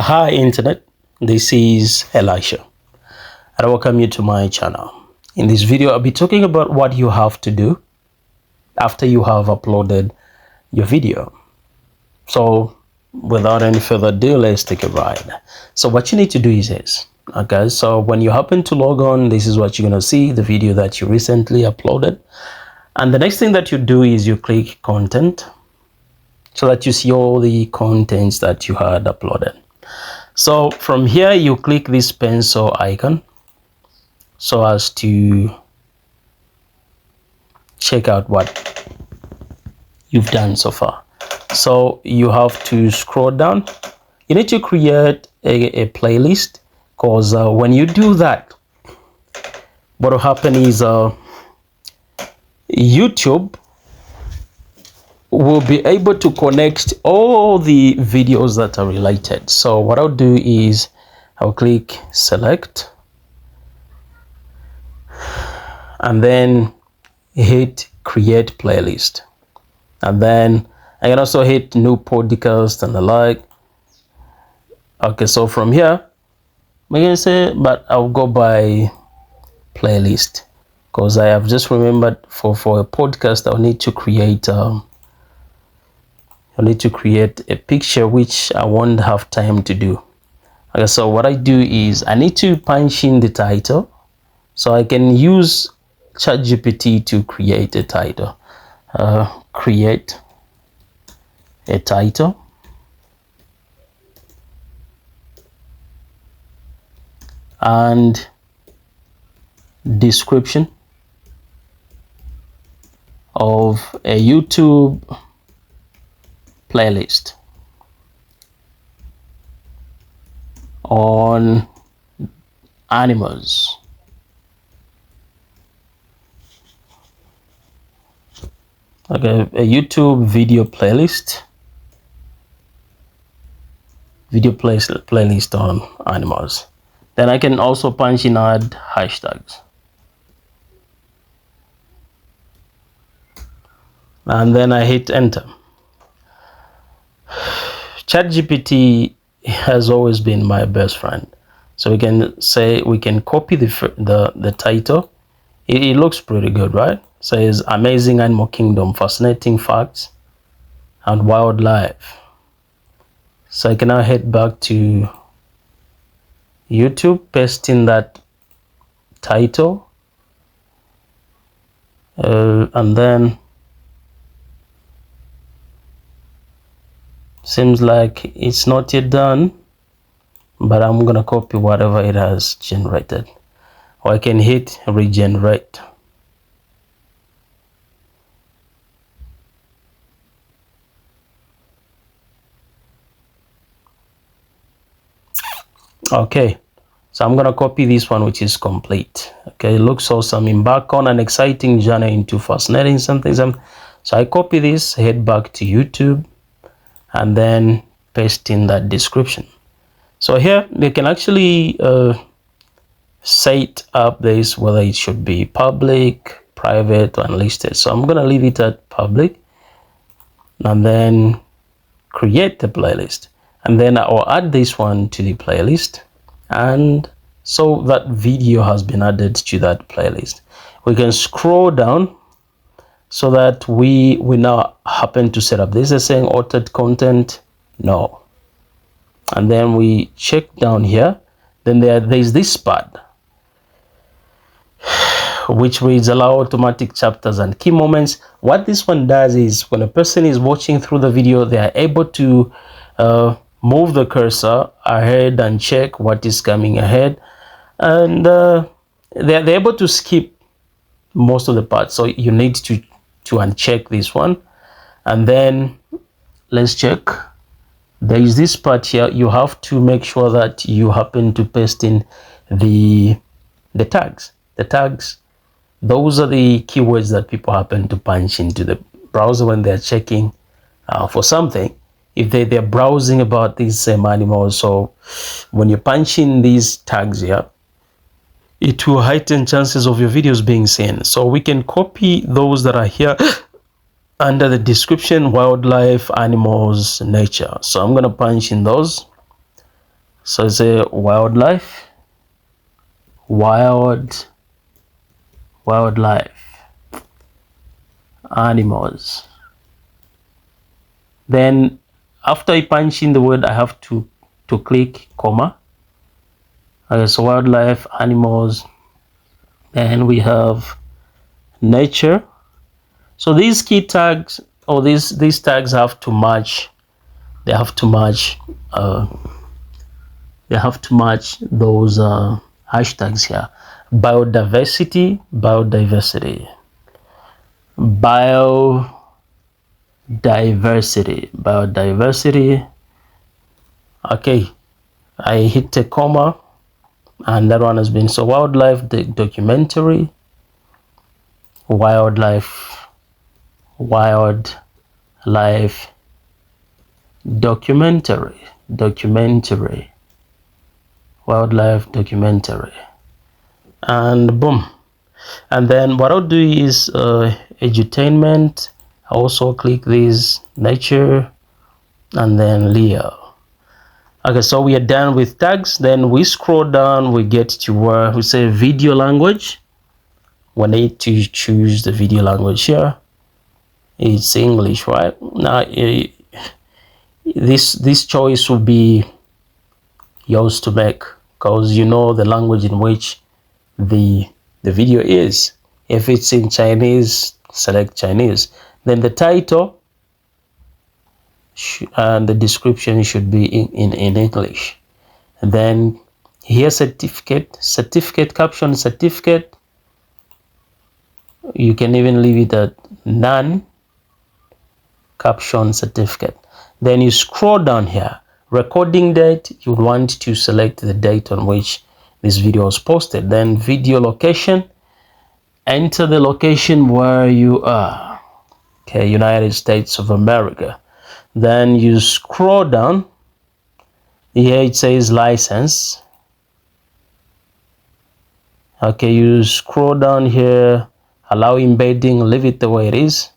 Hi internet, this is Elisha and I welcome you to my channel. In this video I'll be talking about what you have to do after you have uploaded your video. So without any further ado, let's take a ride. So what you need to do is this. Okay, so when you happen to log on, this is what you're gonna see, the video that you recently uploaded. And the next thing that you do is you click content so that you see all the contents that you had uploaded. So from here you click this pencil icon so as to check out what you've done so far. So you have to scroll down. You need to create a playlist, because when you do that, what will happen is YouTube will be able to connect all the videos that are related. So what I'll do is I'll click select and then hit create playlist, and then I can also hit new podcast and the like. Okay, so from here we can say, but I'll go by playlist because I have just remembered for a podcast I'll need to create a picture, which I won't have time to do. Okay, so what I do is I need to punch in the title, so I can use ChatGPT to create a title. Create a title, and description of a YouTube playlist on animals. Okay, a YouTube video playlist, playlist on animals. Then I can also punch in add hashtags, and then I hit enter. ChatGPT has always been my best friend. So we can say we can copy the title. It looks pretty good, right? Says amazing animal kingdom, fascinating facts and wildlife. So I can now head back to YouTube, paste in that title, and then seems like it's not yet done, but I'm gonna copy whatever it has generated, or I can hit regenerate. Okay, so I'm gonna copy this one, which is complete. Okay, it looks awesome. Embark on an exciting journey into fascinating something. So I copy this, head back to YouTube, and then paste in that description. So here you can actually set up this, whether it should be public, private, or unlisted. So I'm gonna leave it at public, and then create the playlist, and then I'll add this one to the playlist, and so that video has been added to that playlist. We can scroll down so that we now happen to set up this is saying altered content, no, and then we check down here. Then there's this part which reads allow automatic chapters and key moments. What this one does is when a person is watching through the video, they are able to move the cursor ahead and check what is coming ahead, and they're able to skip most of the parts. So you need to uncheck this one, and then let's check. There is this part here. You have to make sure that you happen to paste in the tags. The tags, those are the keywords that people happen to punch into the browser when they're checking for something. If they're browsing about these same animals, so when you punch in these tags here, it will heighten chances of your videos being seen. So we can copy those that are here under the description: wildlife, animals, nature. So I'm going to punch in those, So it's a wildlife, wildlife, animals. Then after I punch in the word, I have to click comma. Okay, so wildlife, animals, and we have nature. So these key tags, or these tags have to match. They have to match. They have to match those hashtags here. Biodiversity, biodiversity, biodiversity. Okay, I hit a comma, and that one has been, so wildlife documentary, wildlife documentary, wildlife documentary, and boom. And then what I'll do is edutainment. I also click this, nature, and then Leo. Okay, so we are done with tags. Then we scroll down, we get to where we say video language. We need to choose the video language here. It's English, right? Now this choice will be yours to make, because you know the language in which the video is. If it's in Chinese, select Chinese. Then the title and the description should be in English. And then here, certificate caption, certificate. You can even leave it at none, caption, certificate. Then you scroll down here, recording date. You want to select the date on which this video was posted. Then video location, enter the location where you are. Okay, United States of America. Then you scroll down here, it says license. Okay, you scroll down here, allow embedding, leave it the way it is.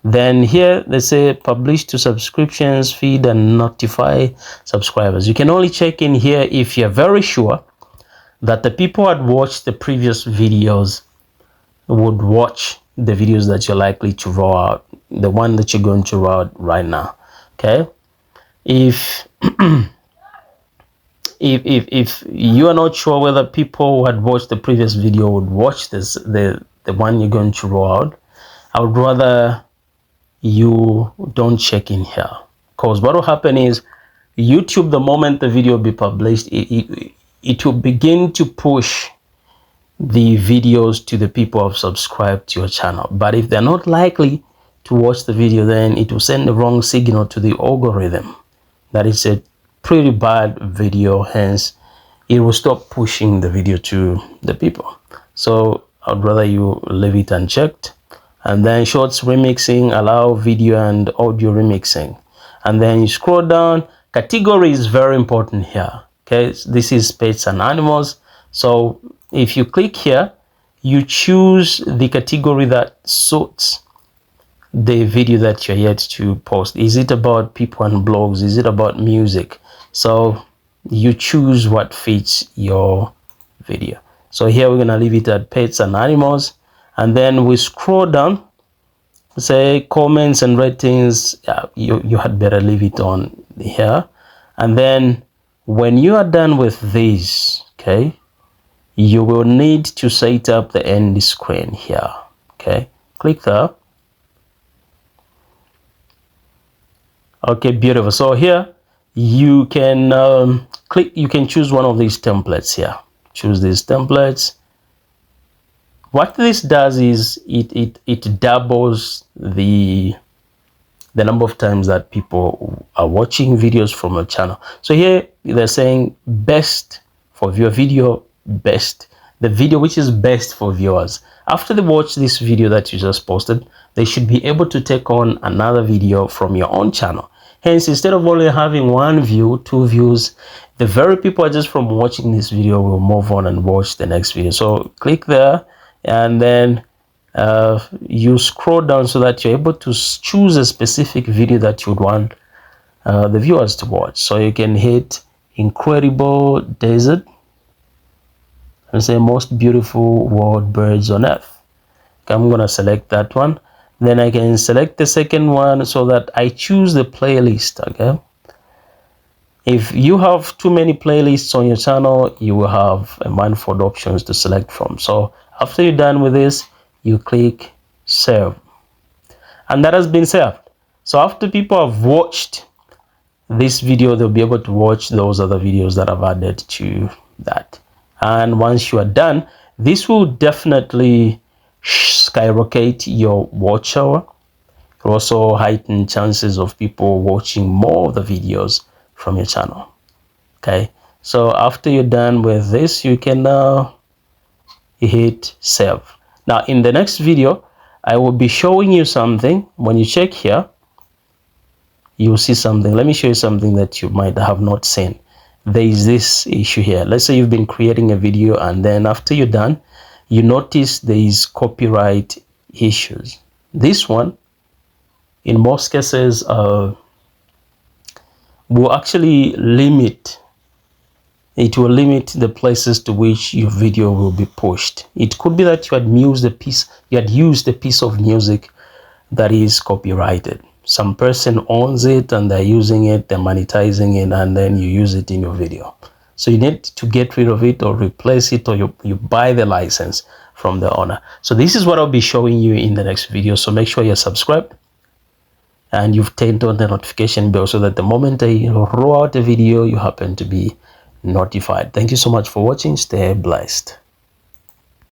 Then here they say publish to subscriptions, feed and notify subscribers. You can only check in here if you're very sure that the people that watched the previous videos would watch the videos that you're likely to roll out, the one that you're going to roll out right now. Okay, if if you are not sure whether people who had watched the previous video would watch this, the one you're going to roll out, I would rather you don't check in here, because what will happen is YouTube, the moment the video will be published, it will begin to push the videos to the people who have subscribed to your channel. But if they're not likely to watch the video, then it will send the wrong signal to the algorithm that it's a pretty bad video, hence it will stop pushing the video to the people. So I'd rather you leave it unchecked. And then shorts remixing, allow video and audio remixing. And then you scroll down, category is very important here. Okay, this is pets and animals. So if you click here, you choose the category that suits the video that you're yet to post. Is it about people and blogs? Is it about music? So you choose what fits your video. So here we're gonna leave it at pets and animals, and then we scroll down, say comments and ratings. You had better leave it on here. And then when you are done with these, okay, you will need to set up the end screen here. Okay, click there. Okay, beautiful. So here you can click, you can choose one of these templates here. Choose these templates. What this does is it doubles the number of times that people are watching videos from a channel. So here they're saying best for your video, best, the video which is best for viewers. After they watch this video that you just posted, they should be able to take on another video from your own channel. Hence, instead of only having one view, 2 views, the very people just from watching this video will move on and watch the next video. So click there, and then you scroll down so that you're able to choose a specific video that you would want the viewers to watch. So you can hit incredible desert, and say most beautiful world birds on earth. Okay, I'm gonna select that one. Then I can select the second one so that I choose the playlist. Okay, if you have too many playlists on your channel, you will have a manifold options to select from. So after you're done with this, you click save, and that has been saved. So after people have watched this video, they'll be able to watch those other videos that I've added to that. And once you are done, this will definitely skyrocket your watch hour. It will also heighten chances of people watching more of the videos from your channel. Okay, so after you're done with this, you can now hit save. Now in the next video, I will be showing you something. When you check here, you'll see something. Let me show you something that you might have not seen. There is this issue here. Let's say you've been creating a video, and then after you're done, you notice there is copyright issues. This one, in most cases, will actually limit. It will limit the places to which your video will be pushed. It could be that you had used a piece of music that is copyrighted. Some person owns it and they're using it, they're monetizing it, and then you use it in your video. So you need to get rid of it or replace it, or you buy the license from the owner. So this is what I'll be showing you in the next video. So make sure you're subscribed and you've turned on the notification bell so that the moment I roll out a video, you happen to be notified. Thank you so much for watching. Stay blessed.